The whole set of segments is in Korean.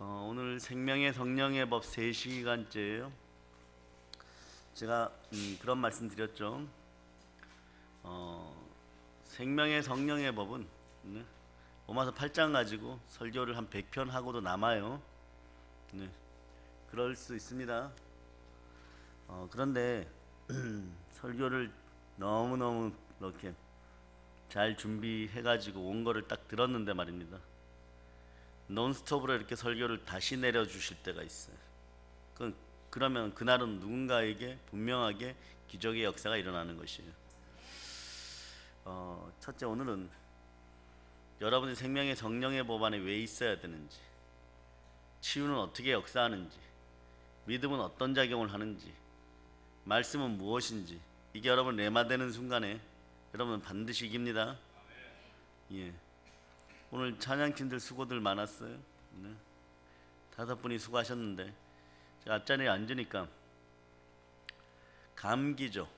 오늘 생명의 성령의 법 3시간째예요. 제가 그런 말씀 드렸죠. 생명의 성령의 법은 로마서 8장 가지고 설교를 한 100편 하고도 남아요. 그럴 수 있습니다. 그런데 설교를 너무너무 이렇게 잘 준비해가지고 온 거를 딱 들었는데 말입니다. 논스톱으로 이렇게 설교를 다시 내려주실 때가 있어요. 그러면 그날은 누군가에게 분명하게 기적의 역사가 일어나는 것이에요. 첫째, 오늘은 여러분의 생명의 성령의 법 안에 왜 있어야 되는지, 치유는 어떻게 역사하는지, 믿음은 어떤 작용을 하는지, 말씀은 무엇인지, 이게 여러분 레마되는 순간에 여러분은 반드시 이깁니다. 예. 오늘 찬양팀들 수고들 많았어요. 5분이 수고하셨는데 제가 앞자리에 앉으니까 감기죠.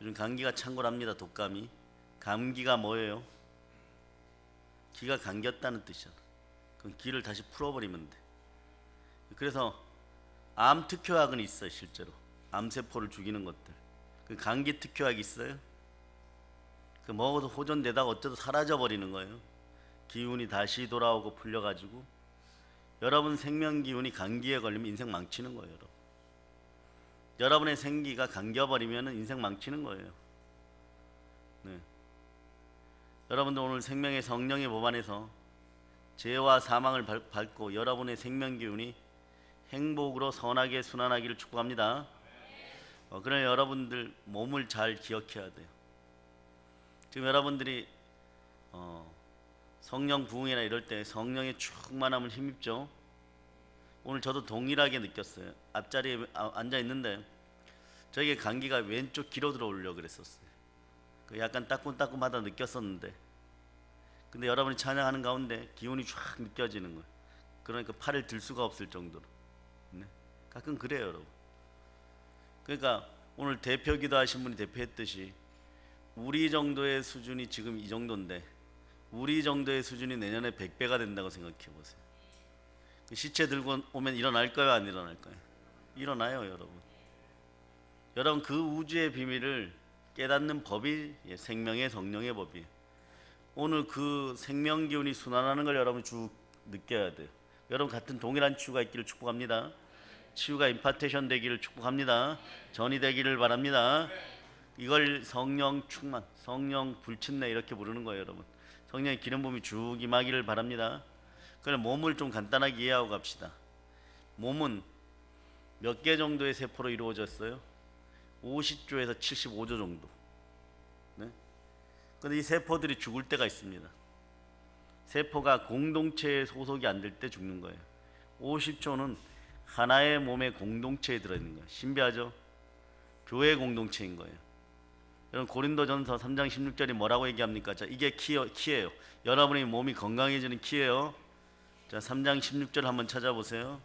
요즘 감기가 창궐합니다. 독감이. 감기가 뭐예요? 기가 감겼다는 뜻이잖아. 그럼 기를 다시 풀어버리면 돼. 그래서 암 특효약은 있어요. 실제로 암세포를 죽이는 것들. 그 감기 특효약이 있어요. 그 먹어도 호전되다가 어쩌다 사라져버리는 거예요. 기운이 다시 돌아오고 풀려가지고 여러분 생명 기운이 감기에 걸리면 인생 망치는 거예요. 여러분의 생기가 감겨버리면 인생 망치는 거예요. 여러분도 오늘 생명의 성령의 법 안에서 죄와 사망을 밟고 여러분의 생명 기운이 행복으로 선하게 순환하기를 축복합니다. 그러나 여러분들 몸을 잘 기억해야 돼요. 지금 여러분들이 성령 부흥이나 이럴 때 성령의 충만함을 힘입죠. 오늘 저도 동일하게 느꼈어요. 앞자리에 앉아 있는데 저에게 감기가 왼쪽 귀로 들어오려고 그랬었어요. 약간 따끔따끔하다 느꼈었는데, 근데 여러분이 찬양하는 가운데 기운이 쫙 느껴지는 거예요. 그러니까 팔을 들 수가 없을 정도로. 가끔 그래요, 여러분. 그러니까 오늘 대표기도 하신 분이 대표했듯이 우리 정도의 수준이 지금 이 정도인데 우리 정도의 수준이 내년에 100배가 된다고 생각해 보세요. 시체 들고 오면 일어날까요, 안 일어날까요? 일어나요, 여러분. 여러분, 그 우주의 비밀을 깨닫는 법이 생명의 성령의 법이에요. 오늘 그 생명 기운이 순환하는 걸 여러분 쭉 느껴야 돼요. 여러분 같은 동일한 치유가 있기를 축복합니다. 치유가 임파테이션 되기를 축복합니다. 전이 되기를 바랍니다. 이걸 성령 충만, 성령 불침내 이렇게 부르는 거예요, 여러분. 성령의 기름 부음이 쭉 임하기를 바랍니다. 그럼 몸을 좀 간단하게 이해하고 갑시다. 몸은 몇 개 정도의 세포로 이루어졌어요? 50조에서 75조 정도. 근데 이 세포들이 죽을 때가 있습니다. 세포가 공동체에 소속이 안 될 때 죽는 거예요. 50조는 하나의 몸의 공동체에 들어있는 거예요. 신비하죠? 교회 공동체인 거예요. 여러분, 고린도전서 3장 16절이 뭐라고 얘기합니까? 자, 이게 키예요. 여러분의 몸이 건강해지는 키예요. 자, 3장 16절 한번 찾아보세요.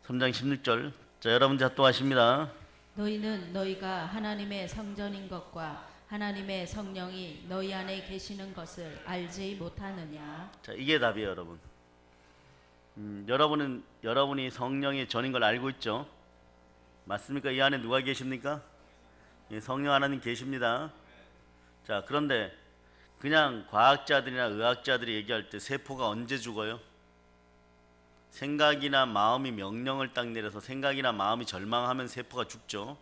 3장 16절. 자, 여러분 작동하십니다. 너희는 너희가 하나님의 성전인 것과 하나님의 성령이 너희 안에 계시는 것을 알지 못하느냐? 자, 이게 답이에요, 여러분. 여러분이 성령의 전인 걸 알고 있죠? 맞습니까? 이 안에 누가 계십니까? 예, 성령 하나님 계십니다. 자, 그런데 그냥 과학자들이나 의학자들이 얘기할 때 세포가 언제 죽어요? 생각이나 마음이 명령을 딱 내려서 생각이나 마음이 절망하면 세포가 죽죠.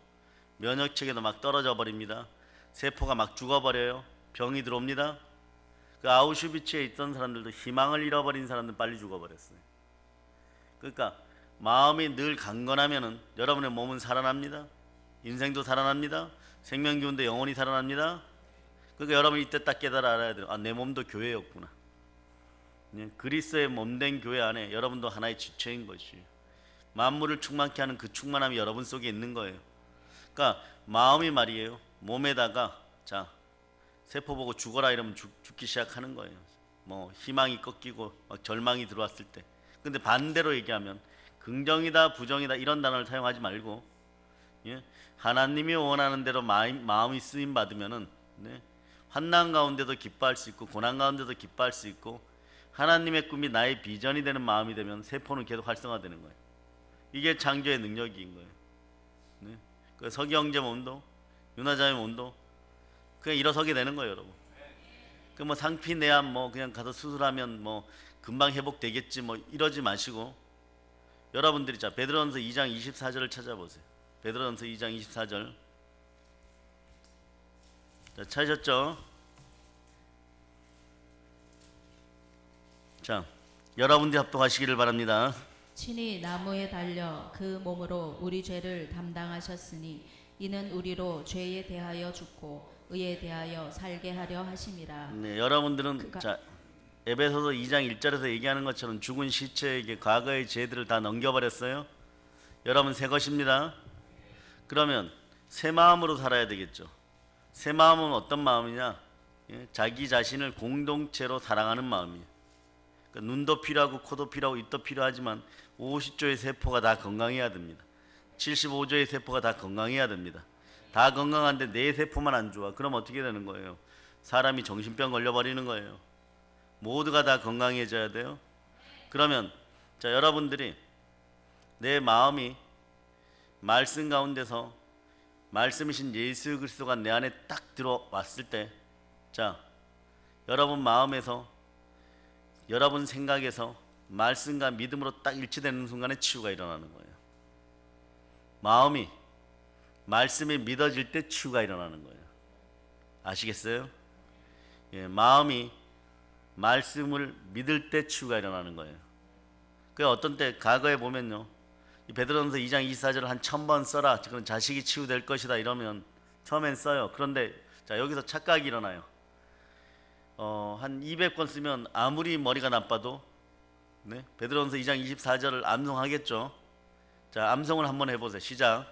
면역체계도 막 떨어져 버립니다. 세포가 막 죽어버려요. 병이 들어옵니다. 그 아우슈비츠에 있던 사람들도 희망을 잃어버린 사람들은 빨리 죽어버렸어요. 그러니까 마음이 늘 강건하면은 여러분의 몸은 살아납니다. 인생도 살아납니다. 생명기운도 영원히 살아납니다. 그러니까 여러분이 이때 딱 깨달아 알아야 돼요. 아, 내 몸도 교회였구나. 그리스도의 몸된 교회 안에 여러분도 하나의 지체인 것이, 만물을 충만케 하는 그 충만함이 여러분 속에 있는 거예요. 그러니까 마음이 말이에요. 몸에다가 자, 세포 보고 죽어라 이러면 죽기 시작하는 거예요. 뭐 희망이 꺾이고 막 절망이 들어왔을 때. 근데 반대로 얘기하면 긍정이다 부정이다 이런 단어를 사용하지 말고, 하나님이 원하는 대로 마음이 쓰임 받으면은 환난 가운데도 기뻐할 수 있고 고난 가운데도 기뻐할 수 있고 하나님의 꿈이 나의 비전이 되는 마음이 되면 세포는 계속 활성화되는 거예요. 이게 창조의 능력인 거예요. 네? 그 서기형제 몸도 윤화자의 몸도 그냥 일어서게 되는 거예요, 여러분. 그 뭐 상피 내암 뭐 그냥 가서 수술하면 뭐 금방 회복되겠지 뭐 이러지 마시고 여러분들이 자 베드로전서 2장 24절을 찾아보세요. 베드로전서 2장 24절. 자, 찾으셨죠? 자, 여러분들이 합독하시기를 바랍니다. 친히 나무에 달려 그 몸으로 우리 죄를 담당하셨으니 이는 우리로 죄에 대하여 죽고 의에 대하여 살게 하려 하심이라. 네, 여러분들은 자 에베소서 2장 1절에서 얘기하는 것처럼 죽은 시체에게 과거의 죄들을 다 넘겨버렸어요. 여러분 새 것입니다. 그러면 새 마음으로 살아야 되겠죠. 새 마음은 어떤 마음이냐? 예, 자기 자신을 공동체로 사랑하는 마음이에요. 그러니까 눈도 필요하고 코도 필요하고 입도 필요하지만 50조의 세포가 다 건강해야 됩니다. 75조의 세포가 다 건강해야 됩니다. 다 건강한데 내 세포만 안 좋아. 그럼 어떻게 되는 거예요? 사람이 정신병 걸려버리는 거예요. 모두가 다 건강해져야 돼요. 그러면 자 여러분들이 내 마음이 말씀 가운데서 말씀이신 예수 그리스도가 내 안에 딱 들어왔을 때 자 여러분 마음에서 여러분 생각에서 말씀과 믿음으로 딱 일치되는 순간에 치유가 일어나는 거예요. 마음이 말씀이 믿어질 때 치유가 일어나는 거예요. 아시겠어요? 예, 마음이 말씀을 믿을 때 치유가 일어나는 거예요. 그 어떤 때 과거에 보면요, 이 베드로전서 2장 24절을 한 1000번 써라. 그럼 자식이 치유될 것이다 이러면 처음엔 써요. 그런데 자 여기서 착각이 일어나요. 한 200번 쓰면 아무리 머리가 나빠도 네? 베드로전서 2장 24절을 암송하겠죠. 자 암송을 한번 해보세요. 시작.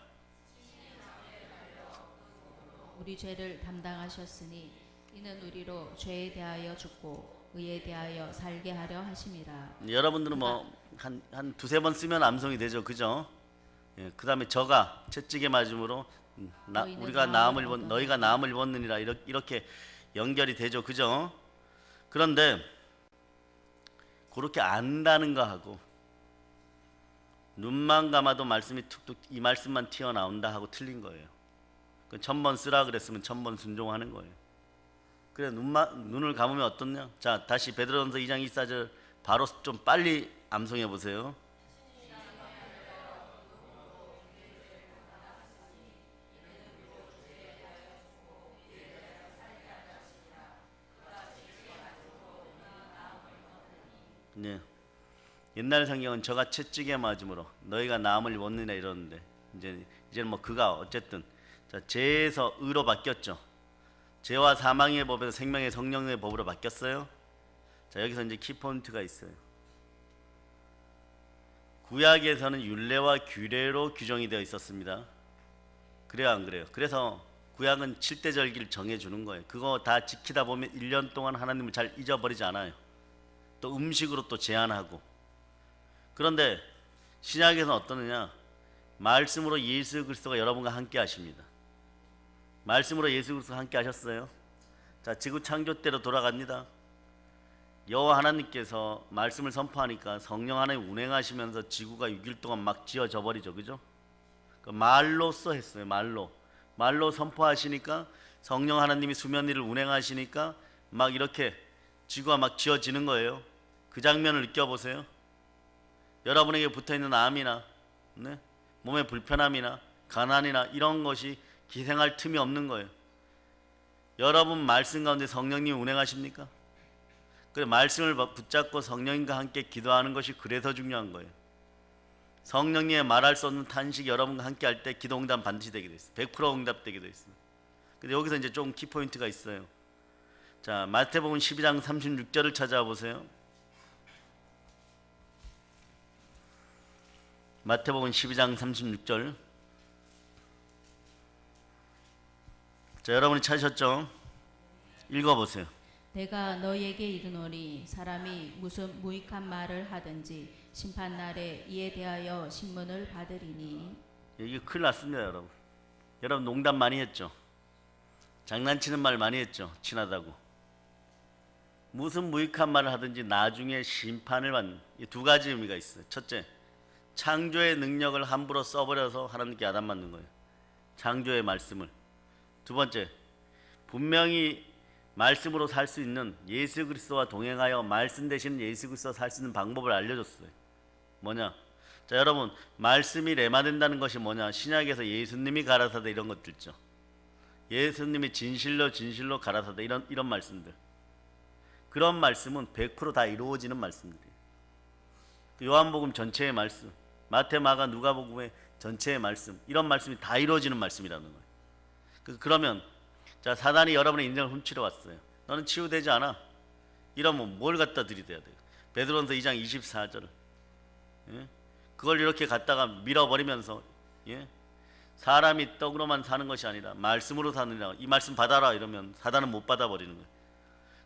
우리 죄를 담당하셨으니 이는 우리로 죄에 대하여 죽고 의에 대하여 살게 하려 하심이라. 여러분들은 뭐 한 두세 번 쓰면 암송이 되죠, 그죠? 예, 그 다음에 저가 채찍에 맞음으로 우리가 너희가 나음을 입었느니라 이렇게 연결이 되죠, 그죠? 그런데 그렇게 안다는 거하고 눈만 감아도 말씀이 툭툭 이 말씀만 튀어나온다 하고 틀린 거예요. 1000번 쓰라 그랬으면 1000번 순종하는 거예요. 그래 눈을 감으면 어떻냐? 자 다시 베드로전서 2장 24절 바로 좀 빨리 암송해 보세요. 네. 옛날 성경은 저가 채찍에 맞음으로 너희가 나음을 입었느냐 이러는데 이제는 뭐 그가 어쨌든 자 죄에서 의로 바뀌었죠. 죄와 사망의 법에서 생명의 성령의 법으로 바뀌었어요. 자 여기서 이제 키포인트가 있어요. 구약에서는 율례와 규례로 규정이 되어 있었습니다. 그래요 안 그래요? 그래서 구약은 7대 절기를 정해주는 거예요. 그거 다 지키다 보면 1년 동안 하나님을 잘 잊어버리지 않아요. 또 음식으로 또 제한하고. 그런데 신약에서는 어떠느냐? 말씀으로 예수 그리스도가 여러분과 함께 하십니다. 말씀으로 예수 그리스도가 함께 하셨어요. 자 지구 창조 때로 돌아갑니다. 여호와 하나님께서 말씀을 선포하니까 성령 하나님 운행하시면서 지구가 6일 동안 막 지어져 버리죠, 그죠? 그 말로써 했어요. 말로 선포하시니까 성령 하나님이 수면 위를 운행하시니까 막 이렇게 지구가 막 지어지는 거예요. 그 장면을 느껴보세요. 여러분에게 붙어있는 암이나 네? 몸의 불편함이나 가난이나 이런 것이 기생할 틈이 없는 거예요. 여러분 말씀 가운데 성령님이 운행하십니까? 그래 말씀을 붙잡고 성령님과 함께 기도하는 것이 그래서 중요한 거예요. 성령님의 말할 수 없는 탄식이 여러분과 함께 할 때 기도 응답 반드시 되게 돼 있어요. 100% 응답되게 돼 있어요. 근데 여기서 이제 좀 키포인트가 있어요. 자 마태복음 12장 36절을 찾아와 보세요. 마태복음 12장 36절. 자 여러분이 찾으셨죠? 읽어보세요. 내가 너희에게 이르노니 사람이 무슨 무익한 말을 하든지 심판날에 이에 대하여 신문을 받으리니. 이게 큰일 났습니다 여러분. 여러분 농담 많이 했죠? 장난치는 말 많이 했죠. 친하다고. 무슨 무익한 말을 하든지 나중에 심판을 받는 이 두 가지 의미가 있어요. 첫째, 창조의 능력을 함부로 써버려서 하나님께 야단 맞는 거예요. 창조의 말씀을. 두 번째, 분명히 말씀으로 살 수 있는 예수 그리스도와 동행하여 말씀 대신 예수 그리스도와 살 수 있는 방법을 알려줬어요. 뭐냐? 자, 여러분, 말씀이 레마된다는 것이 뭐냐? 신약에서 예수님이 가라사대 이런 것들 있죠. 예수님이 진실로 진실로 가라사대 이런 말씀들. 그런 말씀은 100% 다 이루어지는 말씀들이에요. 요한복음 전체의 말씀, 마태, 마가, 누가복음의 전체의 말씀, 이런 말씀이 다 이루어지는 말씀이라는 거예요. 그러면 자, 사단이 여러분의 인생을 훔치러 왔어요. 너는 치유되지 않아. 이러면 뭘 갖다 들이대야 돼요? 베드로전서 2장 24절. 예? 그걸 이렇게 갖다가 밀어버리면서, 예? 사람이 떡으로만 사는 것이 아니라 말씀으로 사느니라. 이 말씀 받아라 이러면 사단은 못 받아버리는 거예요.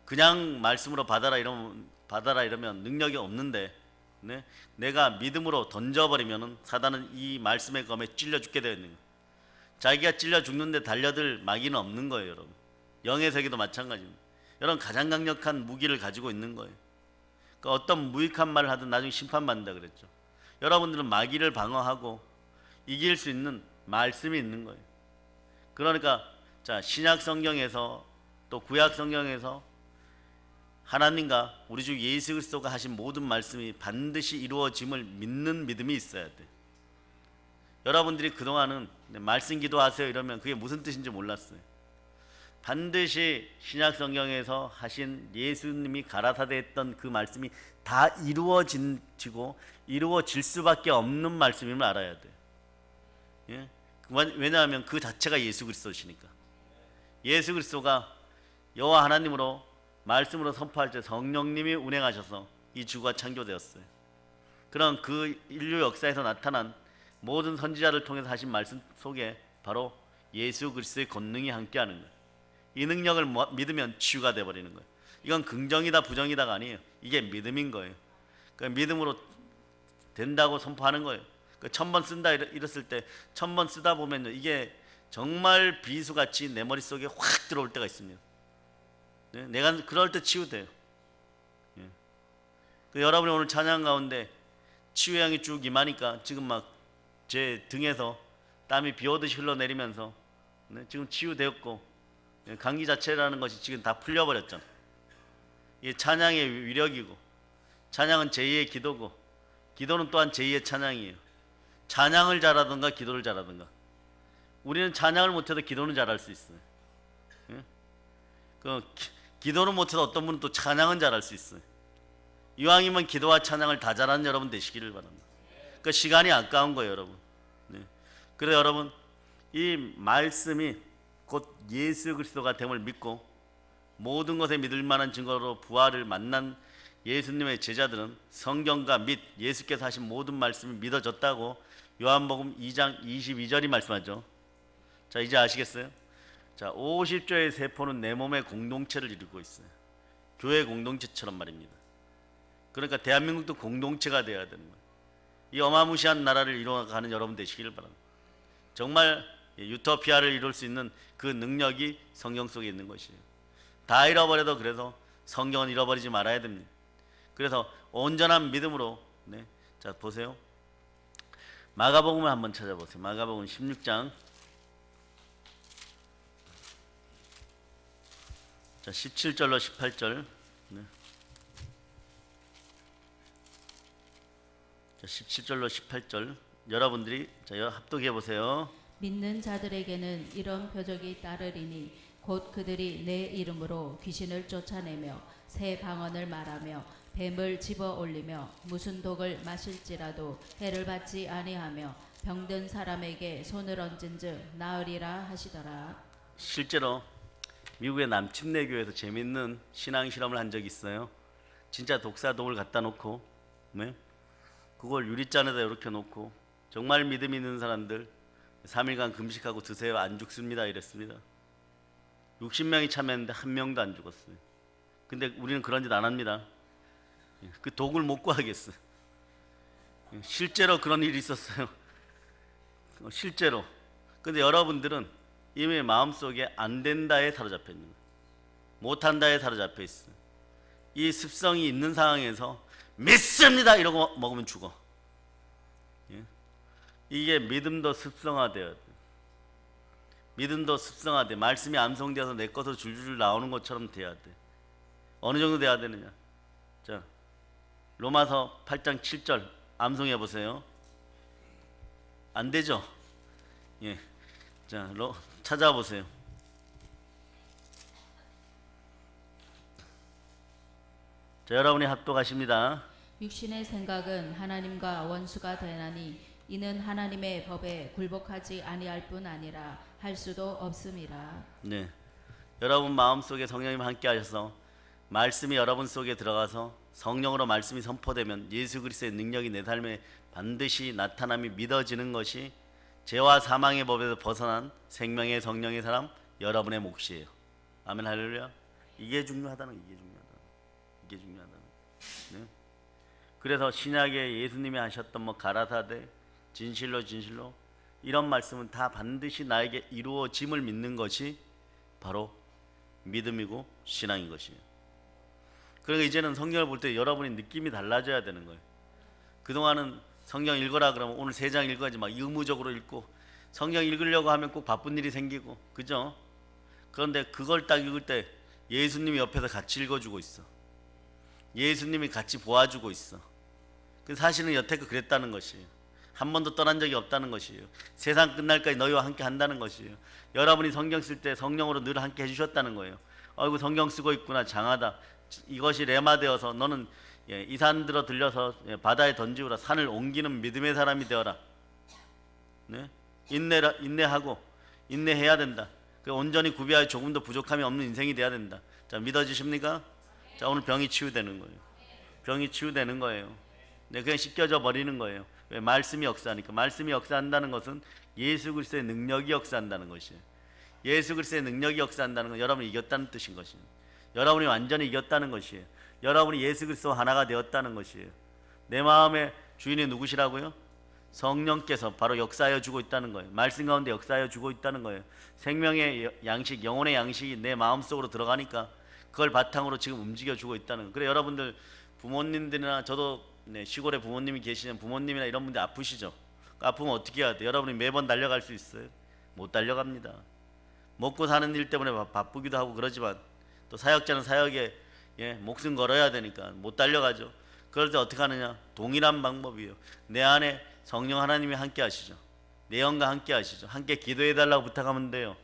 그냥 말씀으로 받아라 이러면 능력이 없는데, 네? 내가 믿음으로 던져버리면은 사단은 이 말씀의 검에 찔려 죽게 되어 있는 거예요. 자기가 찔려 죽는데 달려들 마귀는 없는 거예요, 여러분. 영의 세계도 마찬가지입니다. 여러분, 가장 강력한 무기를 가지고 있는 거예요. 그러니까 어떤 무익한 말을 하든 나중에 심판받는다 그랬죠. 여러분들은 마귀를 방어하고 이길 수 있는 말씀이 있는 거예요. 그러니까 자, 신약 성경에서 또 구약 성경에서 하나님과 우리 주 예수 그리스도가 하신 모든 말씀이 반드시 이루어짐을 믿는 믿음이 있어야 돼. 여러분들이 그동안은 말씀 기도하세요 이러면 그게 무슨 뜻인지 몰랐어요. 반드시 신약 성경에서 하신 예수님이 가라사대 했던 그 말씀이 다 이루어지고 이루어질 수밖에 없는 말씀임을 알아야 돼요. 예? 왜냐하면 그 자체가 예수 그리스도시니까. 예수 그리스도가 여호와 하나님으로 말씀으로 선포할 때 성령님이 운행하셔서 이 지구가 창조되었어요. 그런 그 인류 역사에서 나타난 모든 선지자를 통해서 하신 말씀 속에 바로 예수 그리스도의 권능이 함께하는 거예요. 이 능력을 믿으면 치유가 되어버리는 거예요. 이건 긍정이다 부정이다가 아니에요. 이게 믿음인 거예요. 그러니까 믿음으로 된다고 선포하는 거예요. 1000번 쓴다 이랬을 때 1000번 쓰다 보면요, 이게 정말 비수같이 내 머릿속에 확 들어올 때가 있습니다. 네? 내가 그럴 때 치유돼요. 예. 여러분이 오늘 찬양 가운데 치유의 향이 쭉 임하니까 지금 막 제 등에서 땀이 비 오듯이 흘러내리면서, 네? 지금 치유되었고, 예, 감기 자체라는 것이 지금 다 풀려버렸잖아. 이게 찬양의 위력이고, 찬양은 제2의 기도고, 기도는 또한 제2의 찬양이에요. 찬양을 잘하든가 기도를 잘하든가. 우리는 찬양을 못해도 기도는 잘할 수 있어요. 예? 기도는 못해도 어떤 분은 또 찬양은 잘할 수 있어요. 이왕이면 기도와 찬양을 다 잘하는 여러분 되시기를 바랍니다. 그러니까 시간이 아까운 거예요, 여러분. 네. 그래서 여러분, 이 말씀이 곧 예수 그리스도가 됨을 믿고 모든 것에 믿을 만한 증거로 부활을 만난 예수님의 제자들은 성경과 및 예수께서 하신 모든 말씀이 믿어졌다고 요한복음 2장 22절이 말씀하죠. 자, 이제 아시겠어요? 자, 50조의 세포는 내 몸의 공동체를 이루고 있어요. 교회 공동체처럼 말입니다. 그러니까 대한민국도 공동체가 되어야 되는 거예요. 이 어마무시한 나라를 이루어가는 여러분 되시기를 바랍니다. 정말 유토피아를 이룰 수 있는 그 능력이 성경 속에 있는 것이에요. 다 잃어버려도 그래서 성경은 잃어버리지 말아야 됩니다. 그래서 온전한 믿음으로, 네. 자, 보세요. 마가복음을 한번 찾아보세요. 마가복음 16장. 자, 17절로 18절. 네. 자, 17절로 18절. 여러분들이 자, 합독해 보세요. 믿는 자들에게는 이런 표적이 따르리니 곧 그들이 내 이름으로 귀신을 쫓아내며 새 방언을 말하며 뱀을 집어 올리며 무슨 독을 마실지라도 해를 받지 아니하며 병든 사람에게 손을 얹은즉 나으리라 하시더라. 실제로 미국의 남침내 교회에서 재밌는 신앙 실험을 한 적이 있어요. 진짜 독사독을 갖다 놓고, 네? 그걸 유리잔에다 이렇게 놓고 정말 믿음 있는 사람들 3일간 금식하고 드세요, 안 죽습니다 이랬습니다. 60명이 참여했는데 한 명도 안 죽었어요. 근데 우리는 그런 짓 안 합니다. 그 독을 못 구하겠어요. 실제로 그런 일이 있었어요. 실제로. 근데 여러분들은 이미 마음속에 안 된다에 사로잡혀 있는 거예요. 못한다에 사로잡혀 있어. 이 습성이 있는 상황에서 믿습니다 이러고 먹으면 죽어. 예? 이게 믿음도 습성화되어야 돼. 믿음도 습성화돼. 말씀이 암송되어서 내 것으로 줄줄 나오는 것처럼 돼야 돼. 어느 정도 돼야 되느냐? 자, 로마서 8장 7절 암송해 보세요. 안 되죠? 예. 자, 찾아보세요. 자, 여러분이 합독하십니다. 육신의 생각은 하나님과 원수가 되나니 이는 하나님의 법에 굴복하지 아니할 뿐 아니라 할 수도 없음이라. 네. 여러분 마음속에 성령님 함께 하셔서 말씀이 여러분 속에 들어가서 성령으로 말씀이 선포되면 예수 그리스도의 능력이 내 삶에 반드시 나타남이 믿어지는 것이 죄와 사망의 법에서 벗어난 생명의 성령의 사람 여러분의 몫이에요. 아멘 할렐루야. 이게 중요하다는 거예요. 이게 중요하다는 거예요. 네? 그래서 신약에 예수님이 하셨던 뭐 가라사대 진실로 이런 말씀은 다 반드시 나에게 이루어짐을 믿는 것이 바로 믿음이고 신앙인 것이에요. 그러니까 이제는 성경을 볼 때 여러분의 느낌이 달라져야 되는 거예요. 그동안은 성경 읽어라 그러면 오늘 3장 읽어야지 막 의무적으로 읽고, 성경 읽으려고 하면 꼭 바쁜 일이 생기고, 그죠? 그런데 그걸 딱 읽을 때 예수님이 옆에서 같이 읽어주고 있어. 예수님이 같이 보아주고 있어. 사실은 여태껏 그랬다는 것이에요. 한 번도 떠난 적이 없다는 것이에요. 세상 끝날까지 너희와 함께 한다는 것이에요. 여러분이 성경 쓸 때 성령으로 늘 함께 해주셨다는 거예요. 아이고 성경 쓰고 있구나, 장하다. 이것이 레마되어서 너는 이 산 들어 들려서 바다에 던지우라. 산을 옮기는 믿음의 사람이 되어라. 네? 인내하고 인내해야 된다. 온전히 구비하여 조금도 부족함이 없는 인생이 돼야 된다. 자, 믿어지십니까? 자, 오늘 병이 치유되는 거예요. 병이 치유되는 거예요. 네, 그냥 씻겨져 버리는 거예요. 왜? 말씀이 역사하니까. 말씀이 역사한다는 것은 예수 그리스도의 능력이 역사한다는 것이에요. 예수 그리스도의 능력이 역사한다는 건 여러분이 이겼다는 뜻인 것이에요. 여러분이 완전히 이겼다는 것이에요. 여러분이 예수 그리스도와 하나가 되었다는 것이에요. 내 마음의 주인이 누구시라고요? 성령께서 바로 역사하여 주고 있다는 거예요. 말씀 가운데 역사하여 주고 있다는 거예요. 생명의 양식, 영혼의 양식이 내 마음속으로 들어가니까 그걸 바탕으로 지금 움직여 주고 있다는 거예요. 그래 여러분들 부모님들이나 저도 시골에 부모님이 계시는 부모님이나 이런 분들 아프시죠? 아프면 어떻게 해야 돼? 여러분이 매번 달려갈 수 있어요? 못 달려갑니다. 먹고 사는 일 때문에 바쁘기도 하고 그러지만 또 사역자는 사역에 목숨 걸어야 되니까 못 달려가죠. 그럴 때 어떻게 하느냐? 동일한 방법이에요. 내 안에 성령 하나님이 함께 하시죠. 내 영과 함께 하시죠. 함께 기도해 달라고 부탁하면 돼요.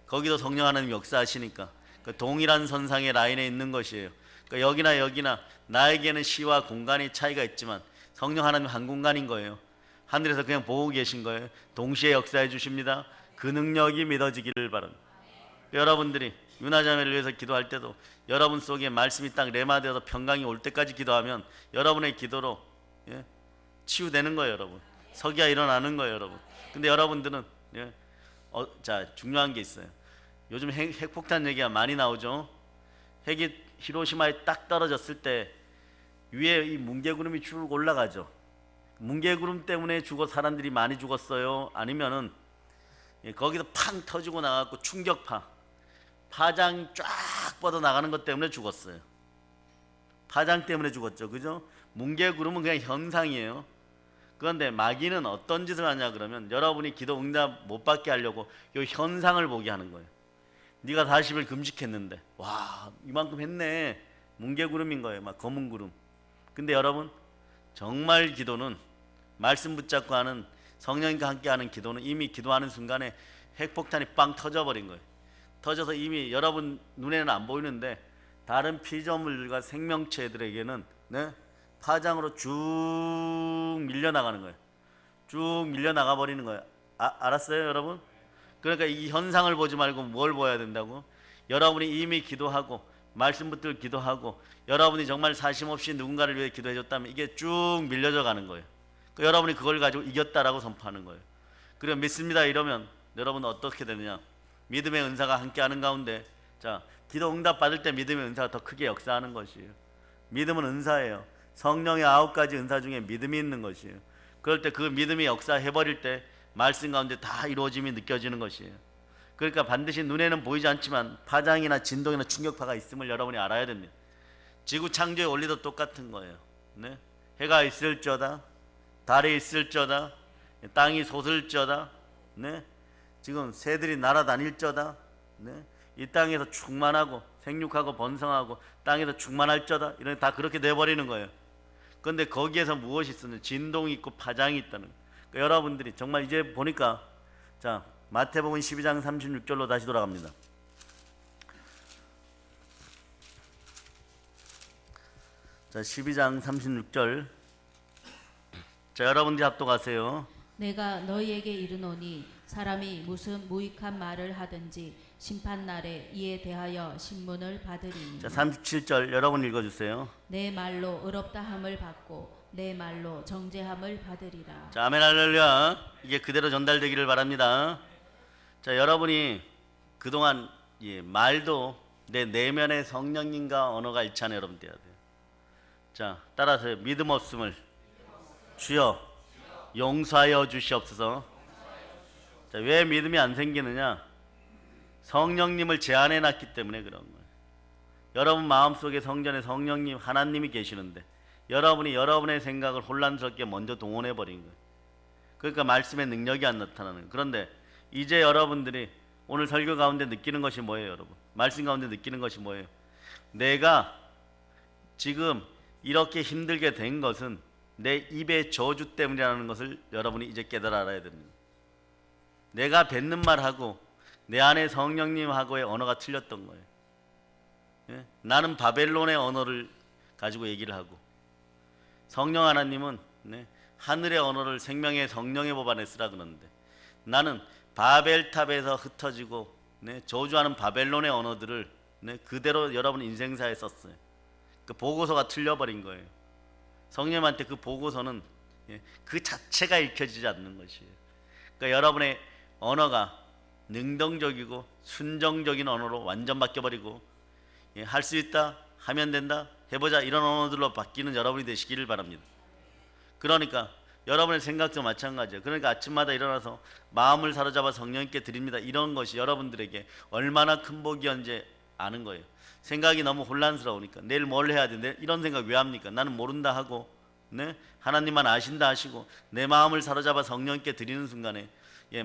거기도 성령 하나님 역사하시니까 그 동일한 선상의 라인에 있는 것이에요. 그러니까 여기나 나에게는 시와 공간의 차이가 있지만 성령 하나님 한 공간인 거예요. 하늘에서 그냥 보고 계신 거예요. 동시에 역사해 주십니다. 그 능력이 믿어지기를 바랍니다. 여러분들이 유나자매를 위해서 기도할 때도 여러분 속에 말씀이 딱 레마되어서 평강이 올 때까지 기도하면 여러분의 기도로 치유되는 거예요. 여러분 석이가 일어나는 거예요. 여러분 근데 여러분들은 자, 중요한 게 있어요. 요즘 핵폭탄 얘기가 많이 나오죠. 핵이 히로시마에 딱 떨어졌을 때 위에 이 뭉게구름이 쭉 올라가죠. 뭉게구름 때문에 사람들이 많이 죽었어요? 아니면은 거기서 팡 터지고 나가고 충격파, 파장 쫙 뻗어 나가는 것 때문에 죽었어요. 파장 때문에 죽었죠. 그죠? 뭉게구름은 그냥 현상이에요. 그런데 마귀는 어떤 짓을 하냐 그러면 여러분이 기도 응답 못 받게 하려고 이 현상을 보게 하는 거예요. 네가 40일 금식했는데 와 이만큼 했네. 뭉게구름인 거예요. 막 검은 구름. 근데 여러분 정말 기도는 말씀 붙잡고 하는 성령님과 함께 하는 기도는 이미 기도하는 순간에 핵폭탄이 빵 터져버린 거예요. 터져서 이미 여러분 눈에는 안 보이는데 다른 피조물과 생명체들에게는 파장으로 쭉 밀려나가는 거예요. 쭉 밀려나가 버리는 거예요. 알았어요 여러분? 그러니까 이 현상을 보지 말고 뭘 보아야 된다고? 여러분이 이미 기도하고 말씀 붙들고 기도하고 여러분이 정말 사심없이 누군가를 위해 기도해 줬다면 이게 쭉 밀려져 가는 거예요. 그러니까 여러분이 그걸 가지고 이겼다라고 선포하는 거예요. 그리고 믿습니다 이러면 여러분은 어떻게 되느냐? 믿음의 은사가 함께하는 가운데 자 기도 응답 받을 때 믿음의 은사가 더 크게 역사하는 것이에요. 믿음은 은사예요. 성령의 9가지 은사 중에 믿음이 있는 것이에요. 그럴 때 그 믿음이 역사해버릴 때 말씀 가운데 다 이루어짐이 느껴지는 것이에요. 그러니까 반드시 눈에는 보이지 않지만 파장이나 진동이나 충격파가 있음을 여러분이 알아야 됩니다. 지구 창조의 원리도 똑같은 거예요. 네? 해가 있을지어다, 달이 있을지어다, 땅이 솟을지어다, 네? 지금 새들이 날아다닐지어다, 네? 이 땅에서 충만하고 생육하고 번성하고 땅에서 충만할지어다, 이런 다 그렇게 돼버리는 거예요. 그런데 거기에서 무엇이 있었냐? 진동이 있고 파장이 있다는 거예요. 그러니까 여러분들이 정말 이제 보니까 자 마태복음 12장 36절로 다시 돌아갑니다. 자 12장 36절. 자 여러분들이 합독하세요. 내가 너희에게 이르노니 사람이 무슨 무익한 말을 하든지 심판날에 이에 대하여 신문을 받으리니. 자 37절 여러분 읽어주세요. 내 말로 의롭다함을 받고 내 말로 정죄함을 받으리라. 자 아멘 할렐루야. 이게 그대로 전달되기를 바랍니다. 자 여러분이 그동안 말도 내 내면의 성령님과 언어가 일치하는 여러분 돼야 돼요. 자 따라서 믿음 없음을 주여 용서하여 주시옵소서. 자, 왜 믿음이 안 생기느냐? 성령님을 제한해 놨기 때문에 그런 거예요. 여러분 마음속에 성전에 성령님 하나님이 계시는데 여러분이 여러분의 생각을 혼란스럽게 먼저 동원해 버린 거예요. 그러니까 말씀의 능력이 안 나타나는 거예요. 그런데 이제 여러분들이 오늘 설교 가운데 느끼는 것이 뭐예요, 여러분? 말씀 가운데 느끼는 것이 뭐예요? 내가 지금 이렇게 힘들게 된 것은 내 입의 저주 때문이라는 것을 여러분이 이제 깨달아 알아야 됩니다. 내가 뱉는 말하고 내 안에 성령님하고의 언어가 틀렸던 거예요. 예? 나는 바벨론의 언어를 가지고 얘기를 하고 성령 하나님은 하늘의 언어를 생명의 성령의 법 안에 쓰라 그러는데 나는 바벨탑에서 흩어지고 저주하는 바벨론의 언어들을 그대로 여러분 인생사에 썼어요. 그 보고서가 틀려버린 거예요. 성령님한테 그 보고서는 그 자체가 읽혀지지 않는 것이에요. 그러니까 여러분의 언어가 능동적이고 순정적인 언어로 완전 바뀌어버리고 할 수 있다, 하면 된다, 해보자 이런 언어들로 바뀌는 여러분이 되시기를 바랍니다. 그러니까 여러분의 생각도 마찬가지예요. 그러니까 아침마다 일어나서 마음을 사로잡아 성령님께 드립니다. 이런 것이 여러분들에게 얼마나 큰 복이었는지 아는 거예요. 생각이 너무 혼란스러우니까 내일 뭘 해야 되는데 이런 생각 왜 합니까? 나는 모른다 하고 하나님만 아신다 하시고 내 마음을 사로잡아 성령님께 드리는 순간에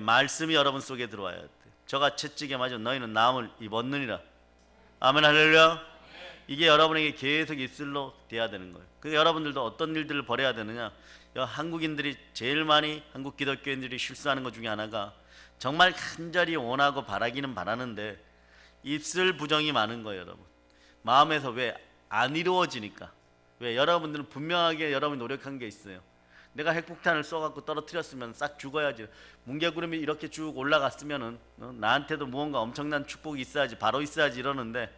말씀이 여러분 속에 들어와야 돼. 저가 채찍에 맞아 너희는 나음을 입었느니라. 아멘 할렐루야. 이게 여러분에게 계속 입술로 돼야 되는 거예요. 그러니까 여러분들도 어떤 일들을 벌여야 되느냐? 한국인들이 제일 많이 한국 기독교인들이 실수하는 것 중에 하나가 정말 간절히 원하고 바라기는 바라는데 입술 부정이 많은 거예요, 여러분. 마음에서 왜 안 이루어지니까. 왜 여러분들은 분명하게 여러분이 노력한 게 있어요. 내가 핵폭탄을 쏘갖고 떨어뜨렸으면 싹 죽어야지. 뭉게구름이 이렇게 쭉 올라갔으면은 나한테도 무언가 엄청난 축복이 있어야지, 바로 있어야지 이러는데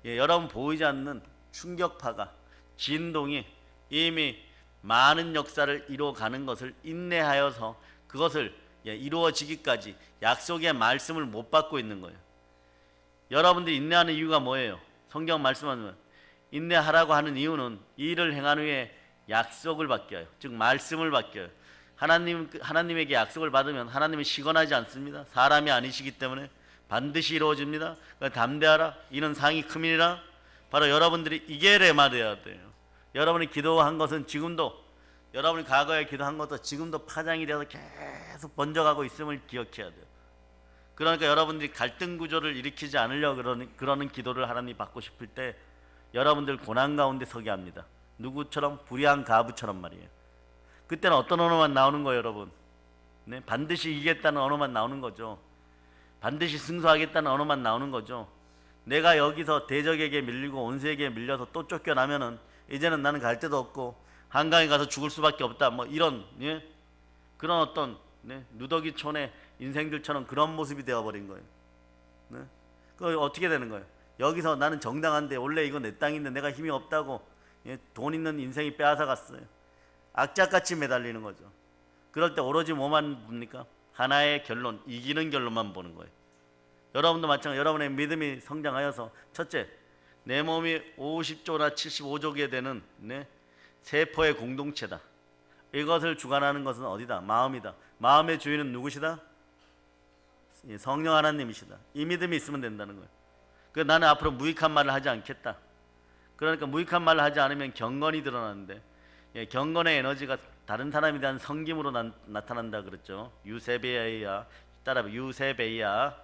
여러분 보이지 않는 충격파가 진동이 이미 많은 역사를 이루어가는 것을 인내하여서 그것을 이루어지기까지 약속의 말씀을 못 받고 있는 거예요. 여러분들이 인내하는 이유가 뭐예요? 성경 말씀하면 인내하라고 하는 이유는 이 일을 행한 후에 약속을 받겨요. 즉 말씀을 받겨요. 하나님에게 약속을 받으면 하나님은 시건하지 않습니다. 사람이 아니시기 때문에 반드시 이루어집니다. 그러니까 담대하라 이는 상이 큼이니라. 바로 여러분들이 이게 레마돼야 돼요. 여러분이 기도한 것은 지금도 여러분이 과거에 기도한 것도 지금도 파장이 되어서 계속 번져가고 있음을 기억해야 돼요. 그러니까 여러분들이 갈등 구조를 일으키지 않으려고 그러는 기도를 하나님이 받고 싶을 때 여러분들 고난 가운데 서게 합니다. 누구처럼? 불의한 가부처럼 말이에요. 그때는 어떤 언어만 나오는 거예요, 여러분? 반드시 이기겠다는 언어만 나오는 거죠. 반드시 승소하겠다는 언어만 나오는 거죠. 내가 여기서 대적에게 밀리고 온수에게 밀려서 또 쫓겨나면은 이제는 나는 갈 데도 없고 한강에 가서 죽을 수밖에 없다. 뭐 이런 그런 어떤 누더기촌의 인생들처럼 그런 모습이 되어버린 거예요. 그 어떻게 되는 거예요? 여기서 나는 정당한데 원래 이거 내 땅인데 내가 힘이 없다고 돈 있는 인생이 빼앗아 갔어요. 악착같이 매달리는 거죠. 그럴 때 오로지 뭐만 봅니까? 하나의 결론, 이기는 결론만 보는 거예요. 여러분도 마찬가지. 여러분의 믿음이 성장하여서 첫째, 내 몸이 50조나 75조게 되는 세포의 공동체다. 이것을 주관하는 것은 어디다? 마음이다. 마음의 주인은 누구시다? 성령 하나님이시다. 이 믿음이 있으면 된다는 거예요. 그 나는 앞으로 무익한 말을 하지 않겠다. 그러니까 무익한 말을 하지 않으면 경건이 드러나는데, 경건의 에너지가 다른 사람에 대한 섬김으로 나타난다 그랬죠. 유세베이야, 따라 유세베이야.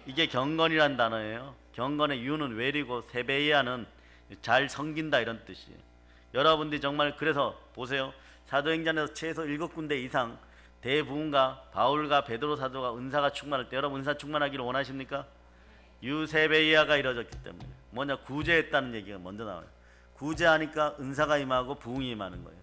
이게 경건이란 단어예요. 경건의 유는 외리고 세베이야는 잘 섬긴다 이런 뜻이에요. 여러분들이 정말 그래서 보세요. 사도행전에서 최소 7군데 이상 대부흥과 바울과 베드로 사도가 은사가 충만할 때, 여러분 은사 충만하기를 원하십니까? 유세베이아가 이루어졌기 때문에. 뭐냐, 구제했다는 얘기가 먼저 나와요. 구제하니까 은사가 임하고 부흥이 임하는 거예요.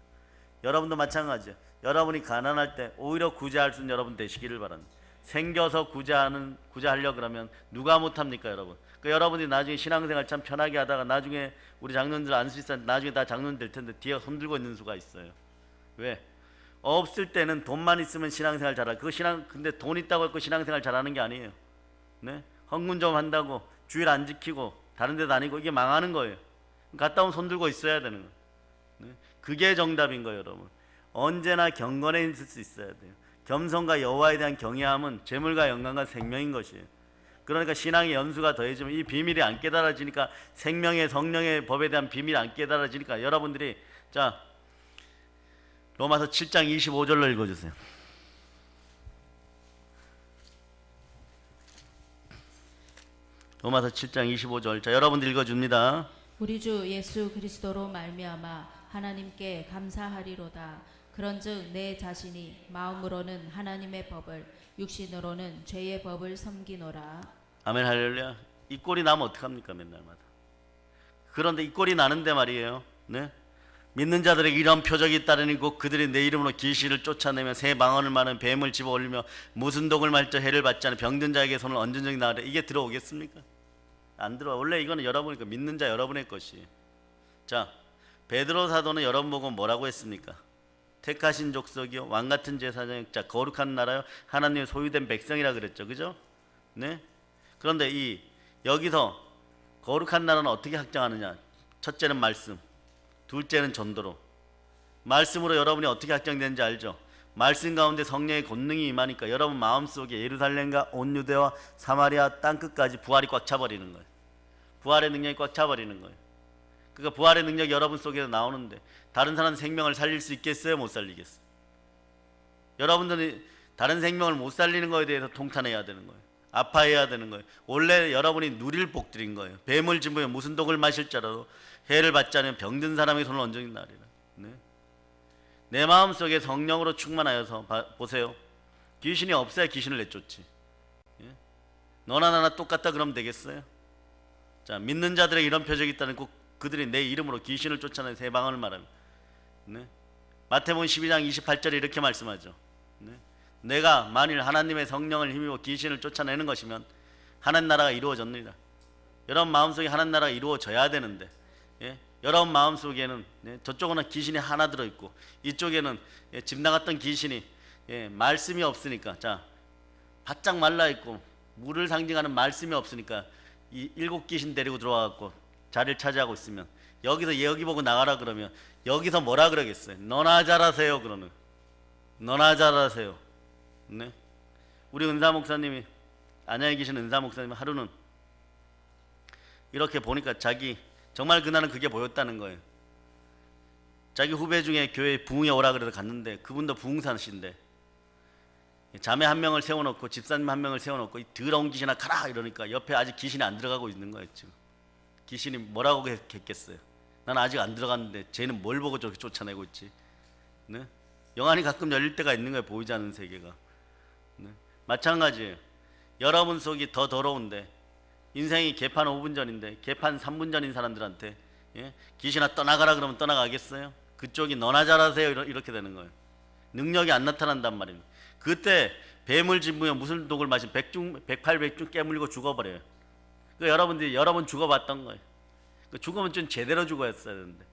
여러분도 마찬가지예요. 여러분이 가난할 때 오히려 구제할 수 있는 여러분 되시기를 바랍니다. 생겨서 구제하려 그러면 누가 못합니까, 여러분? 그러니까 여러분이 나중에 신앙생활 참 편하게 하다가 나중에 우리 장로님들 안 수 있었는데 나중에 다 장로님 될 텐데 뒤에 손들고 있는 수가 있어요. 왜? 없을 때는 돈만 있으면 신앙생활 잘하고, 근데 돈 있다고 해서 신앙생활 잘하는 게 아니에요. 네? 헌금 좀 한다고 주일 안 지키고 다른 데 다니고 이게 망하는 거예요. 갔다 오면 손 들고 있어야 되는 거예요. 네? 그게 정답인 거예요, 여러분. 언제나 경건에 있을 수 있어야 돼요. 겸손과 여호와에 대한 경외함은 재물과 영광과 생명인 것이에요. 그러니까 신앙의 연수가 더해지면 이 비밀이 안 깨달아지니까, 생명의 성령의 법에 대한 비밀이 안 깨달아지니까 여러분들이, 자, 로마서 7장 25절로 읽어주세요. 로마서 7장 25절. 자, 여러분들 읽어줍니다. 우리 주 예수 그리스도로 말미암아 하나님께 감사하리로다. 그런즉 내 자신이 마음으로는 하나님의 법을, 육신으로는 죄의 법을 섬기노라. 아멘, 할렐루야. 이 꼴이 나면 어떡합니까, 맨날마다. 그런데 이 꼴이 나는데 말이에요. 네? 믿는 자들에게 이런 표적이 있다르니 곧 그들이 내 이름으로 귀신을 쫓아내며 새 방언을 말하며 뱀을 집어올리며 무슨 독을 말져 해를 받지 않은 병든 자에게 손을 얹은 적이 나으래. 이게 들어오겠습니까? 안 들어와. 원래 이거는 여러분이니까, 믿는 자 여러분의 것이. 자, 베드로 사도는 여러분 보고 뭐라고 했습니까? 택하신 족속이요, 왕같은 제사장, 자, 거룩한 나라요, 하나님의 소유된 백성이라 그랬죠. 그죠? 네? 그런데 여기서 거룩한 나라는 어떻게 확정하느냐? 첫째는 말씀, 둘째는 전도로. 말씀으로 여러분이 어떻게 확정되는지 알죠? 말씀 가운데 성령의 권능이 임하니까 여러분 마음속에 예루살렘과 온 유대와 사마리아 땅끝까지 부활이 꽉 차버리는 거예요. 부활의 능력이 꽉 차버리는 거예요. 그러니까 부활의 능력이 여러분 속에서 나오는데 다른 사람 생명을 살릴 수 있겠어요? 못 살리겠어요? 여러분들이 다른 생명을 못 살리는 거에 대해서 통탄해야 되는 거예요. 아파해야 되는 거예요. 원래 여러분이 누릴 복들인 거예요. 뱀을 짚으며 무슨 독을 마실지라도 해를 받지 않으면 병든 사람의 손을 얹은 날이라. 네? 내 마음속에 성령으로 충만하여서 보세요. 귀신이 없어야 귀신을 내쫓지. 예? 너나 나나 똑같다 그러면 되겠어요? 자, 믿는 자들에게 이런 표적이 있다는, 꼭 그들이 내 이름으로 귀신을 쫓아내는 새 방언을 말합니다. 네? 마태복음 12장 28절에 이렇게 말씀하죠. 네? 내가 만일 하나님의 성령을 힘입어 귀신을 쫓아내는 것이면 하나님 나라가 이루어졌느니라. 여러분 마음속에 하나님 나라가 이루어져야 되는데, 예? 여러분 마음속에는, 예? 저쪽은 귀신이 하나 들어있고 이쪽에는, 예? 집 나갔던 귀신이, 예? 말씀이 없으니까, 자, 바짝 말라있고 물을 상징하는 말씀이 없으니까 이 7 귀신 데리고 들어와갖고 자리를 차지하고 있으면, 여기 보고 나가라 그러면 여기서 뭐라 그러겠어요? 너나 잘하세요. 그러는 너나 잘하세요. 네? 우리 은사 목사님이, 안양에 계신 은사 목사님, 하루는 이렇게 보니까 정말 그날은 그게 보였다는 거예요. 자기 후배 중에 교회에 부흥에 오라 그래서 갔는데, 그분도 부흥사신데 자매 한 명을 세워놓고 집사님 한 명을 세워놓고 이 더러운 귀신아 가라 이러니까 옆에 아직 귀신이 안 들어가고 있는 거예요. 지금 귀신이 뭐라고 했겠어요? 난 아직 안 들어갔는데 쟤는 뭘 보고 저렇게 쫓아내고 있지? 네? 영안이 가끔 열릴 때가 있는 거예요. 보이지 않는 세계가. 네? 마찬가지예요. 여러분 속이 더 더러운데, 인생이 개판 5분 전인데 개판 3분 전인 사람들한테, 예? 귀신아 떠나가라 그러면 떠나가겠어요? 그쪽이 너나 잘하세요 이렇게 되는 거예요. 능력이 안 나타난단 말입니다. 그때 뱀을 짚으며 무슨 독을 마신 108백중 깨물고 죽어버려요. 여러분들이 여러 번 죽어봤던 거예요. 죽으면 좀 제대로 죽었어야 되는데,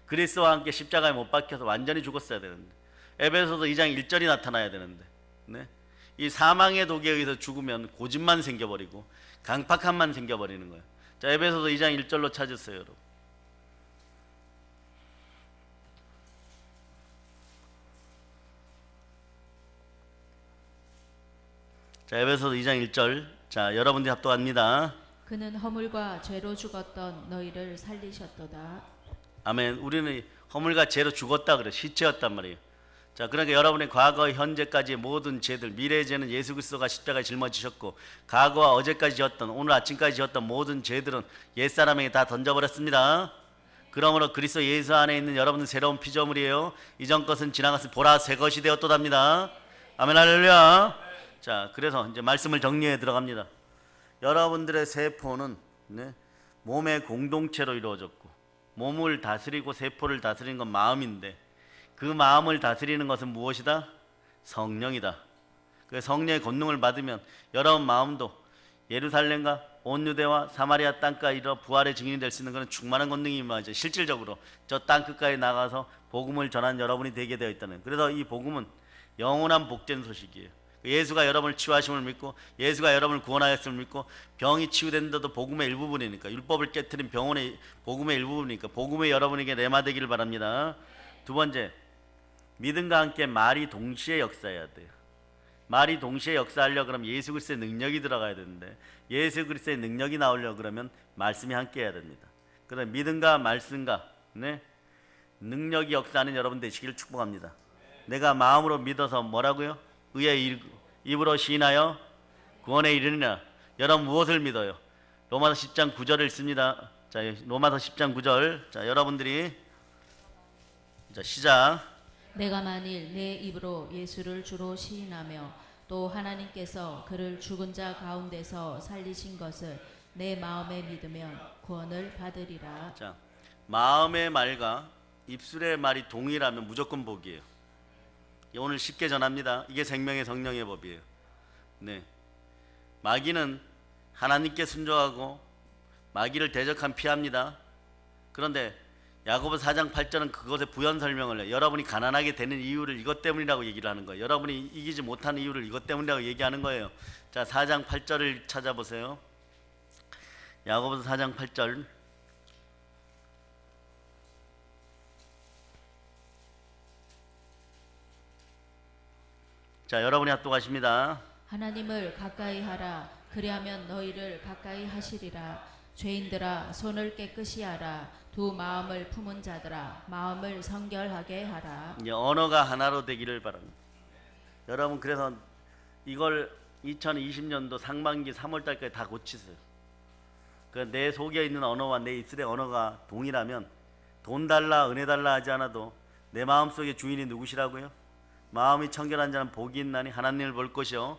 그리스도와 함께 십자가에 못 박혀서 완전히 죽었어야 되는데, 에베소서 2장 1절이 나타나야 되는데, 네? 이 사망의 독에 의해서 죽으면 고집만 생겨버리고 강팍함만 생겨버리는 거예요. 자, 에베소서 2장 1절로 찾으세요, 여러분. 자, 에베소서 2장 1절. 자, 여러분들이 합독합니다. 그는 허물과 죄로 죽었던 너희를 살리셨도다. 아멘. 우리는 허물과 죄로 죽었다 그래. 시체였단 말이에요. 자, 그러니까 여러분의 과거, 현재까지의 모든 죄들, 미래의 죄는 예수 그리스도가 십자가에 짊어지셨고, 과거와 어제까지 지었던, 오늘 아침까지 지었던 모든 죄들은 옛사람에게 다 던져버렸습니다. 그러므로 그리스도 예수 안에 있는 여러분은 새로운 피조물이에요. 이전 것은 지나갔으니 보라 새 것이 되었도답니다. 아멘 할렐루야. 자, 그래서 이제 말씀을 정리해 들어갑니다. 여러분들의 세포는 몸의 공동체로 이루어졌고, 몸을 다스리고 세포를 다스리는 건 마음인데, 그 마음을 다스리는 것은 무엇이다? 성령이다. 그 성령의 권능을 받으면 여러분 마음도 예루살렘과 온 유대와 사마리아 땅까지 이르러 부활의 증인이 될 수 있는 것은 충만한 권능이 임하죠. 실질적으로 저 땅 끝까지 나가서 복음을 전하는 여러분이 되게 되어 있다는. 그래서 이 복음은 영원한 복된 소식이에요. 예수가 여러분을 치유하심을 믿고, 예수가 여러분을 구원하였음을 믿고, 병이 치유된다도 복음의 일부분이니까, 율법을 깨트린 병원의 복음의 일부분이니까 복음의 여러분에게 레마되기를 바랍니다. 두 번째, 믿음과 함께 말이 동시에 역사해야 돼요. 말이 동시에 역사하려고 그러면 예수 그리스도의 능력이 들어가야 되는데, 예수 그리스도의 능력이 나오려고 그러면 말씀이 함께 해야 됩니다. 그래서 믿음과 말씀과 능력이 역사하는 여러분 되시기를 축복합니다. 내가 마음으로 믿어서 뭐라고요? 의의 입으로 시인하여 구원에 이르느냐. 여러분 무엇을 믿어요? 로마서 10장 9절을 읽습니다. 자, 로마서 10장 9절. 자, 여러분들이 자, 시작. 내가 만일 내 입으로 예수를 주로 시인하며 또 하나님께서 그를 죽은 자 가운데서 살리신 것을 내 마음에 믿으면 구원을 받으리라. 자, 마음의 말과 입술의 말이 동일하면 무조건 복이에요. 오늘 쉽게 전합니다. 이게 생명의 성령의 법이에요. 네, 마귀는 하나님께 순종하고 마귀를 대적한 피합니다. 그런데 야고보서 4장 8절은 그것의 부연 설명을 해요. 여러분이 가난하게 되는 이유를 이것 때문이라고 얘기를 하는 거예요. 여러분이 이기지 못하는 이유를 이것 때문이라고 얘기하는 거예요. 자, 4장 8절을 찾아보세요. 야고보서 4장 8절. 자, 여러분이 합독하십니다. 하나님을 가까이 하라. 그리하면 너희를 가까이 하시리라. 죄인들아 손을 깨끗이 하라. 두 마음을 품은 자들아 마음을 성결하게 하라. 이제 언어가 하나로 되기를 바랍니다. 여러분, 그래서 이걸 2020년도 상반기 3월달까지 다 고치세요. 내 속에 있는 언어와 내 입술의 언어가 동일하면 돈 달라 은혜 달라 하지 않아도 내 마음속의 주인이 누구시라고요? 마음이 청결한 자는 복이 있나니 하나님을 볼 것이요.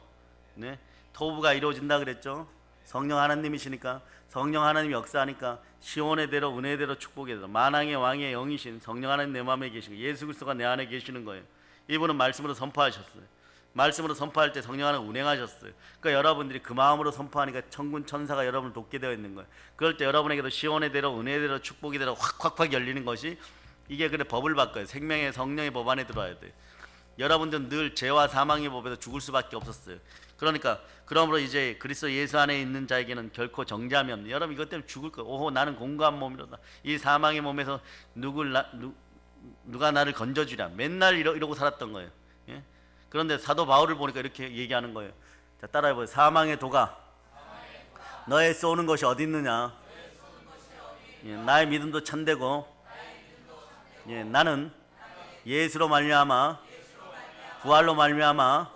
네, 토부가 이루어진다 그랬죠. 성령 하나님이시니까, 성령 하나님이 역사하니까 시온의 대로 은혜의 대로 축복의 대로 만왕의 왕의 영이신 성령 하나님 내 마음에 계시고 예수 그리스도가 내 안에 계시는 거예요. 이분은 말씀으로 선포하셨어요. 말씀으로 선포할 때 성령 하나님 운행하셨어요. 그러니까 여러분들이 그 마음으로 선포하니까 천군 천사가 여러분을 돕게 되어 있는 거예요. 그럴 때 여러분에게도 시온의 대로 은혜의 대로 축복의 대로 확 열리는 것이, 이게 그래 법을 바꿔요. 생명의 성령의 법 안에 들어와야 돼요. 여러분들은 늘 죄와 사망의 법에서 죽을 수밖에 없었어요. 그러니까 그러므로 이제 그리스도 예수 안에 있는 자에게는 결코 정죄함이 없는. 여러분 이것 때문에 죽을 거예요. 오호 나는 공고한 몸이로다. 이 사망의 몸에서 누가 나를 건져주랴. 맨날 이러고 살았던 거예요. 예? 그런데 사도 바울을 보니까 이렇게 얘기하는 거예요. 자, 따라해보세요. 사망의 도가 너의 쏘는 것이 어디 있느냐. 예, 나의 믿음도 참되고 예, 나는 예수로 말미암아 부활로 말미암아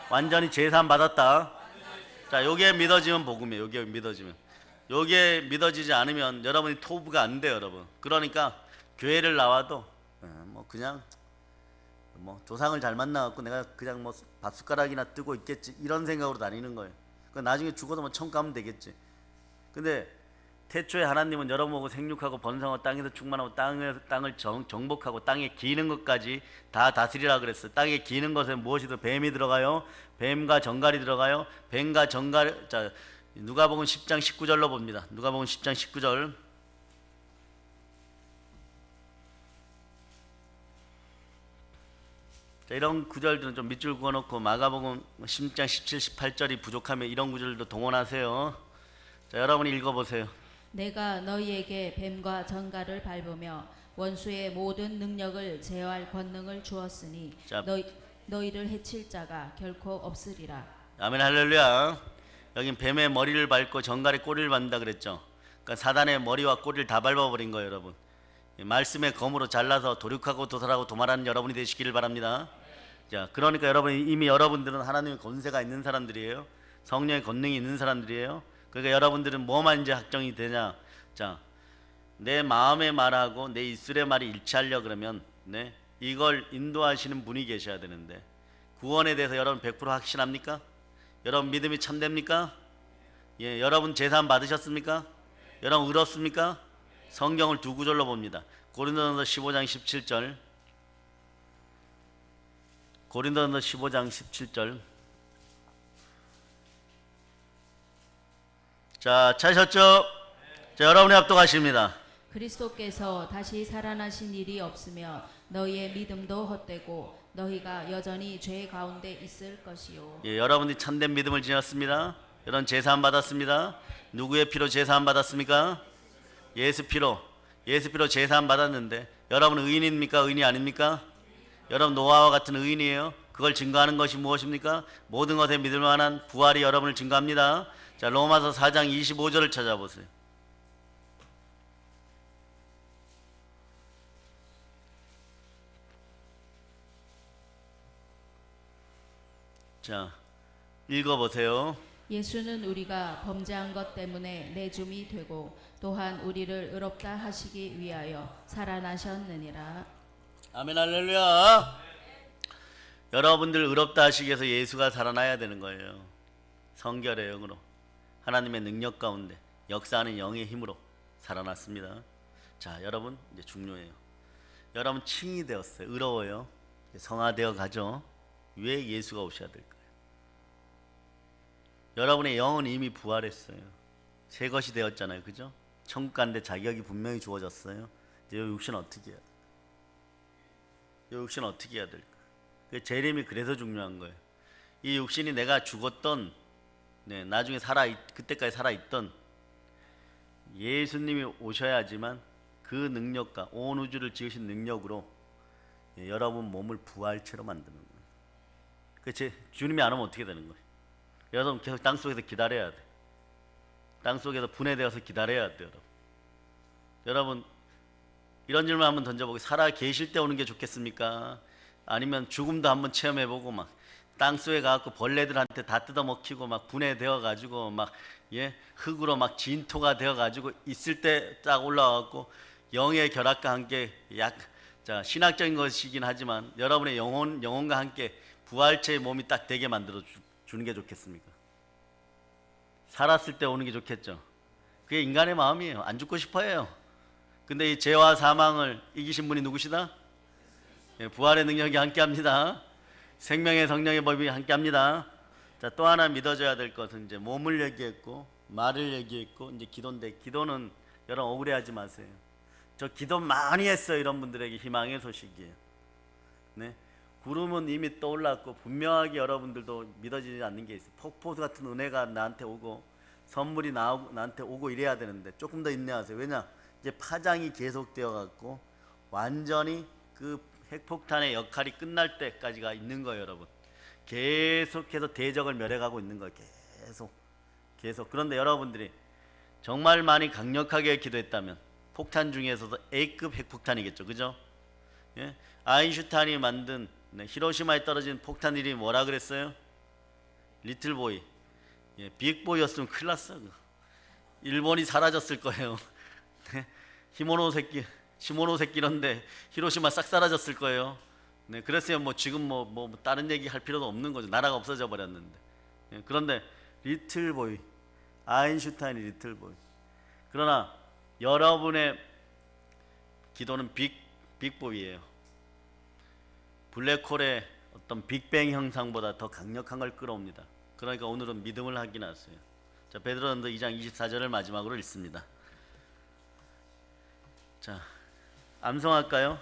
완전히 제산 받았다. 자, 요게 믿어지면 복음이에요. 요게 믿어지면. 요게 믿어지지 않으면 여러분이 토부가 안 돼요, 여러분. 그러니까 교회를 나와도 뭐 그냥 뭐 조상을 잘 만나갖고 내가 그냥 뭐 밥숟가락이나 뜨고 있겠지 이런 생각으로 다니는 거예요. 그 나중에 죽어도 뭐 천국 가면 되겠지. 근데 태초에 하나님은 여러분하고 생육하고 번성하고 땅에서 충만하고 땅을 정복하고 땅에 기는 것까지 다 다스리라 그랬어요. 땅에 기는 것에 무엇이 더 뱀이 들어가요? 뱀과 정갈이 들어가요. 뱀과 정갈. 자, 누가복음 10장 19절로 봅니다. 누가복음 10장 19절. 자, 이런 구절들은 좀 밑줄 그어놓고 마가복음 10장 17, 18절이 부족하면 이런 구절도 동원하세요. 자, 여러분이 읽어보세요. 내가 너희에게 뱀과 정갈을 밟으며 원수의 모든 능력을 제어할 권능을 주었으니 자, 너희를 해칠 자가 결코 없으리라. 아멘 할렐루야. 여긴 뱀의 머리를 밟고 정갈의 꼬리를 밟는다 그랬죠. 그러니까 사단의 머리와 꼬리를 다 밟아버린 거예요, 여러분. 말씀의 검으로 잘라서 도륙하고 도살하고 도말하는 여러분이 되시기를 바랍니다. 자, 그러니까 이미 여러분들은 하나님의 권세가 있는 사람들이에요. 성령의 권능이 있는 사람들이에요. 그러니까 여러분들은 뭐만 이제 확정이 되냐? 자, 내 마음의 말하고 내 입술의 말이 일치하려 그러면 이걸 인도하시는 분이 계셔야 되는데, 구원에 대해서 여러분 100% 확신합니까? 여러분 믿음이 참됩니까? 예, 여러분 제사함 받으셨습니까? 여러분 의롭습니까? 성경을 두 구절로 봅니다. 고린도전서 15장 17절. 고린도전서 15장 17절. 자, 찾으셨죠? 자, 여러분이 합독하십니다. 그리스도께서 다시 살아나신 일이 없으며 너희의 믿음도 헛되고 너희가 여전히 죄 가운데 있을 것이요. 예, 여러분이 참된 믿음을 지녔습니다. 여러분 제사함 받았습니다. 누구의 피로 제사함 받았습니까? 예수 피로 제사함 받았는데 여러분은 의인입니까? 의인이 아닙니까? 여러분 노아와 같은 의인이에요. 그걸 증거하는 것이 무엇입니까? 모든 것에 믿을 만한 부활이 여러분을 증거합니다. 자, 로마서 4장 25절을 찾아보세요. 자, 읽어보세요. 예수는 우리가 범죄한 것 때문에 내줌이 되고 또한 우리를 의롭다 하시기 위하여 살아나셨느니라. 아멘 할렐루야. 여러분들 의롭다 하시기 위해서 예수가 살아나야 되는 거예요. 성결의 영으로 하나님의 능력 가운데 역사하는 영의 힘으로 살아났습니다. 자, 여러분 이제 중요해요. 여러분 칭이 되었어요. 의로워요. 성화되어 가죠. 왜 예수가 오셔야 될까요? 여러분의 영은 이미 부활했어요. 새 것이 되었잖아요. 그죠? 천국 가는데 자격이 분명히 주어졌어요. 이제 이 육신은 어떻게 해야 돼요? 이 육신은 어떻게 해야 될까? 재림이 그래서 중요한 거예요. 이 육신이 내가 죽었던, 나중에 그때까지 살아있던 예수님이 오셔야지만 그 능력과 온 우주를 지으신 능력으로 여러분 몸을 부활체로 만드는 거예요. 주님이 안 오면 어떻게 되는 거예요? 여러분 계속 땅속에서 기다려야 돼. 땅속에서 분해되어서 기다려야 돼요. 여러분 이런 질문 한번 던져보고, 살아 계실 때 오는 게 좋겠습니까? 아니면 죽음도 한번 체험해보고 막 땅속에 가서 벌레들한테 다 뜯어먹히고 막 분해되어 가지고 막 흙으로 막 진토가 되어 가지고 있을 때 딱 올라와갖고 영의 결합과 함께 자, 신학적인 것이긴 하지만 여러분의 영혼과 함께 부활체의 몸이 딱 되게 만들어 주는 게 좋겠습니까? 살았을 때 오는 게 좋겠죠. 그게 인간의 마음이에요. 안 죽고 싶어해요. 근데 이 죄와 사망을 이기신 분이 누구시다? 부활의 능력이 함께합니다. 생명의 성령의 법이 함께합니다. 자, 또 하나 믿어줘야 될 것은 이제 몸을 얘기했고 말을 얘기했고 이제 기도인데, 기도는 여러분 억울해하지 마세요. 저 기도 많이 했어요. 이런 분들에게 희망의 소식이에요. 구름은 이미 떠올랐고 분명하게 여러분들도 믿어지지 않는 게 있어요. 폭포수 같은 은혜가 나한테 오고 선물이 나한테 오고 이래야 되는데 조금 더 인내하세요. 왜냐? 이제 파장이 계속되어 갖고 완전히 그 핵폭탄의 역할이 끝날 때까지가 있는 거예요, 여러분. 계속해서 대적을 멸해가고 있는 거예요. 계속. 그런데 여러분들이 정말 많이 강력하게 기도했다면 폭탄 중에서도 A급 핵폭탄이겠죠, 그죠? 아인슈타인이 만든 히로시마에 떨어진 폭탄 이름이 뭐라 그랬어요? 리틀보이. 빅보이였으면 큰일 났어. 일본이 사라졌을 거예요. 시모노세키 이런데 히로시마 싹 사라졌을 거예요. 그랬어요. 뭐 지금 뭐 다른 얘기 할 필요도 없는 거죠. 나라가 없어져 버렸는데. 그런데 리틀보이, 아인슈타인이 리틀보이. 그러나 여러분의 기도는 빅보이예요. 블랙홀의 어떤 빅뱅 형상보다 더 강력한 걸 끌어옵니다. 그러니까 오늘은 믿음을 확인하세요. 자, 베드로전서 2장 24절을 마지막으로 읽습니다. 자, 암송할까요?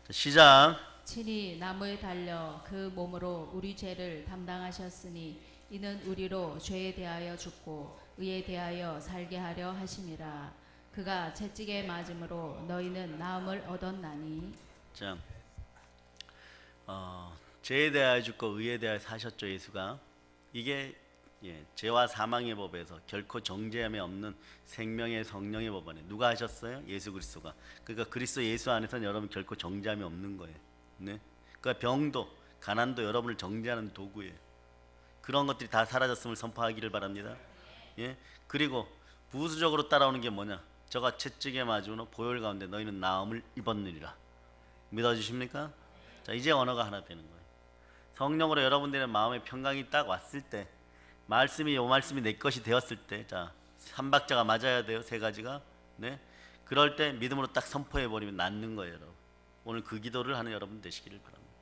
자, 시작. 친히 나무에 달려 그 몸으로 우리 죄를 담당하셨으니 이는 우리로 죄에 대하여 죽고 의에 대하여 살게 하려 하심이라. 그가 채찍에 맞음으로 너희는 나음을 얻었나니. 자, 죄에 대하여 죽고 의에 대하여 사셨죠, 예수가. 이게 죄와 사망의 법에서 결코 정죄함이 없는 생명의 성령의 법 안에 누가 하셨어요? 예수 그리스도가. 그러니까 그리스도 예수 안에서는 여러분 결코 정죄함이 없는 거예요. 네? 그러니까 병도 가난도 여러분을 정죄하는 도구예요. 그런 것들이 다 사라졌음을 선포하기를 바랍니다. 예? 그리고 부수적으로 따라오는 게 뭐냐? 저가 채찍에 맞으므로 보혈 가운데 너희는 나음을 입었느니라. 믿어주십니까? 자, 이제 언어가 하나 되는 거예요. 성령으로 여러분들의 마음에 평강이 딱 왔을 때, 말씀이 요 말씀이 내 것이 되었을 때, 자, 3박자가 맞아야 돼요. 3가지가. 네? 그럴 때 믿음으로 딱 선포해 버리면 낫는 거예요, 여러분. 오늘 그 기도를 하는 여러분 되시기를 바랍니다.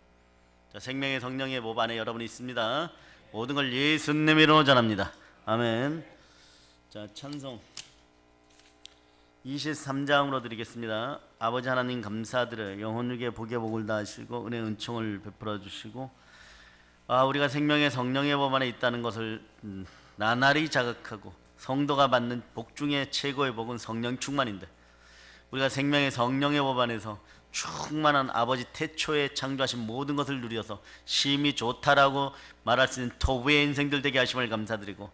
자, 생명의 성령의 법 안에 여러분이 있습니다. 모든 걸 예수님 이름으로 전합니다. 아멘. 자, 찬송 23장으로 드리겠습니다. 아버지 하나님 감사드려요. 영혼에게 복의 복을 다하시고 은혜 은총을 베풀어 주시고, 우리가 생명의 성령의 법 안에 있다는 것을 나날이 자각하고, 성도가 받는 복 중에 최고의 복은 성령 충만인데, 우리가 생명의 성령의 법 안에서 충만한 아버지 태초에 창조하신 모든 것을 누려서 심히 좋다라고 말할 수 있는 토부의 인생들 되게 하심을 감사드리고,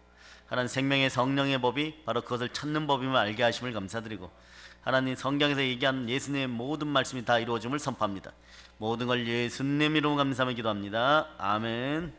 하나님 생명의 성령의 법이 바로 그것을 찾는 법임을 알게 하심을 감사드리고, 하나님 성경에서 얘기한 예수님의 모든 말씀이 다 이루어짐을 선포합니다. 모든 걸 예수님 이름으로 감사하며 기도합니다. 아멘.